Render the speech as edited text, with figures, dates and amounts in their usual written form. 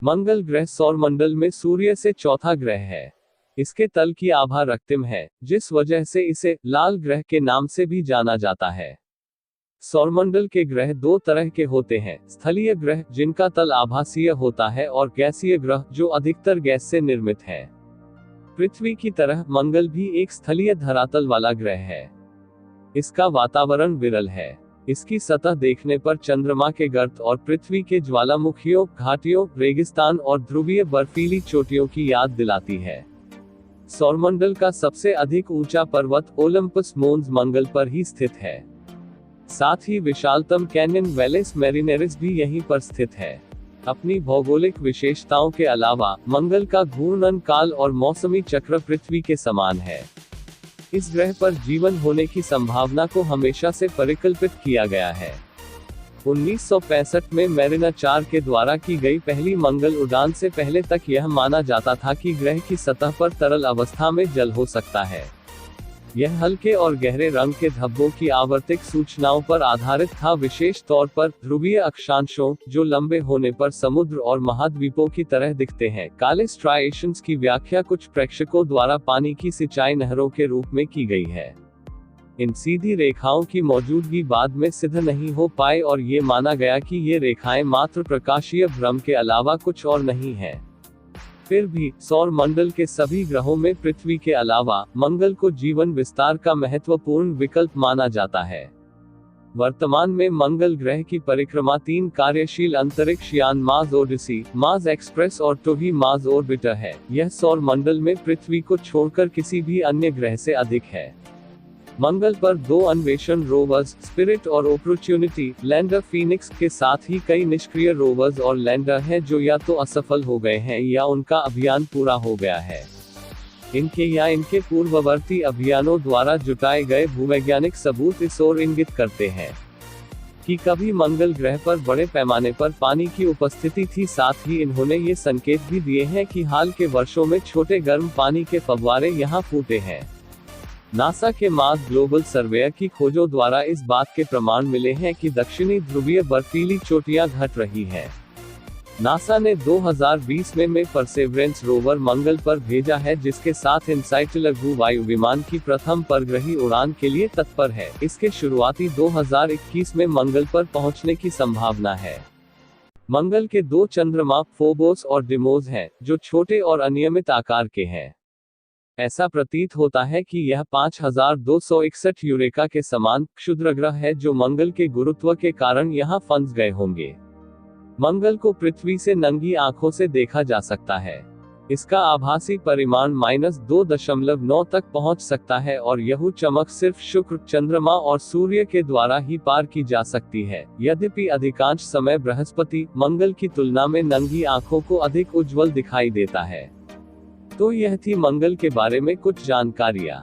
मंगल ग्रह सौरमंडल में सूर्य से चौथा ग्रह है। इसके तल की आभा रक्तिम है, जिस वजह से इसे लाल ग्रह के नाम से भी जाना जाता है। सौरमंडल के ग्रह दो तरह के होते हैं, स्थलीय ग्रह जिनका तल आभासीय होता है और गैसीय ग्रह जो अधिकतर गैस से निर्मित है। पृथ्वी की तरह मंगल भी एक स्थलीय धरातल वाला ग्रह है। इसका वातावरण विरल है। इसकी सतह देखने पर चंद्रमा के गर्त और पृथ्वी के ज्वालामुखियों, घाटियों, रेगिस्तान और ध्रुवीय बर्फीली चोटियों की याद दिलाती है। सौरमंडल का सबसे अधिक ऊंचा पर्वत ओलंपस मोन्स मंगल पर ही स्थित है। साथ ही विशालतम कैन्यन वेलेस मैरिनेरिस भी यहीं पर स्थित है। अपनी भौगोलिक विशेषताओं के अलावा मंगल का घूर्णन काल और मौसमी चक्र पृथ्वी के समान है। इस ग्रह पर जीवन होने की संभावना को हमेशा से परिकल्पित किया गया है। 1965 में मैरिना 4 के द्वारा की गई पहली मंगल उड़ान से पहले तक यह माना जाता था कि ग्रह की सतह पर तरल अवस्था में जल हो सकता है। यह हल्के और गहरे रंग के धब्बों की आवर्तिक सूचनाओं पर आधारित था, विशेष तौर पर ध्रुवीय अक्षांशों जो लंबे होने पर समुद्र और महाद्वीपों की तरह दिखते हैं। काले स्ट्राइएशंस की व्याख्या कुछ प्रेक्षकों द्वारा पानी की सिंचाई नहरों के रूप में की गई है। इन सीधी रेखाओं की मौजूदगी बाद में सिद्ध नहीं हो पाई और ये माना गया कि ये रेखाएं मात्र प्रकाशीय भ्रम के अलावा कुछ और नहीं है। फिर भी सौर मंडल के सभी ग्रहों में पृथ्वी के अलावा मंगल को जीवन विस्तार का महत्वपूर्ण विकल्प माना जाता है। वर्तमान में मंगल ग्रह की परिक्रमा 3 कार्यशील अंतरिक्ष यान मार्स ओडिसी, मार्स एक्सप्रेस और टोही मार्स ऑर्बिटर है। यह सौर मंडल में पृथ्वी को छोड़कर किसी भी अन्य ग्रह से अधिक है। मंगल पर 2 अन्वेषण रोवर्स स्पिरिट और अपॉर्चुनिटी लैंडर फीनिक्स के साथ ही कई निष्क्रिय रोवर्स और लैंडर हैं जो या तो असफल हो गए हैं या उनका अभियान पूरा हो गया है। इनके या इनके पूर्ववर्ती अभियानों द्वारा जुटाए गए भूवैज्ञानिक सबूत इस ओर इंगित करते हैं कि कभी मंगल ग्रह पर बड़े पैमाने पर पानी की उपस्थिति थी। साथ ही इन्होंने ये संकेत भी दिए हैं कि हाल के वर्षों में छोटे गर्म पानी के फव्वारे यहाँ फूटे हैं। नासा के मार्स ग्लोबल सर्वेयर की खोजों द्वारा इस बात के प्रमाण मिले हैं कि दक्षिणी ध्रुवीय बर्फीली चोटियां घट रही हैं। नासा ने 2020 में परसेवरेंस रोवर मंगल पर भेजा है, जिसके साथ इनसाइट लघु वायु विमान की प्रथम परग्रही उड़ान के लिए तत्पर है। इसके शुरुआती 2021 में मंगल पर पहुंचने की संभावना है। मंगल के 2 चंद्रमा फोबोस और डिमोस हैं, जो छोटे और अनियमित आकार के हैं। ऐसा प्रतीत होता है कि यह 5261 यूरेका के समान क्षुद्रग्रह है जो मंगल के गुरुत्व के कारण यहां फंस गए होंगे। मंगल को पृथ्वी से नंगी आंखों से देखा जा सकता है। इसका आभासी परिमाण -2.9 तक पहुंच सकता है और यह चमक सिर्फ शुक्र, चंद्रमा और सूर्य के द्वारा ही पार की जा सकती है। यद्यपि अधिकांश समय बृहस्पति मंगल की तुलना में नंगी आंखों को अधिक उज्ज्वल दिखाई देता है। तो यह थी मंगल के बारे में कुछ जानकारियां।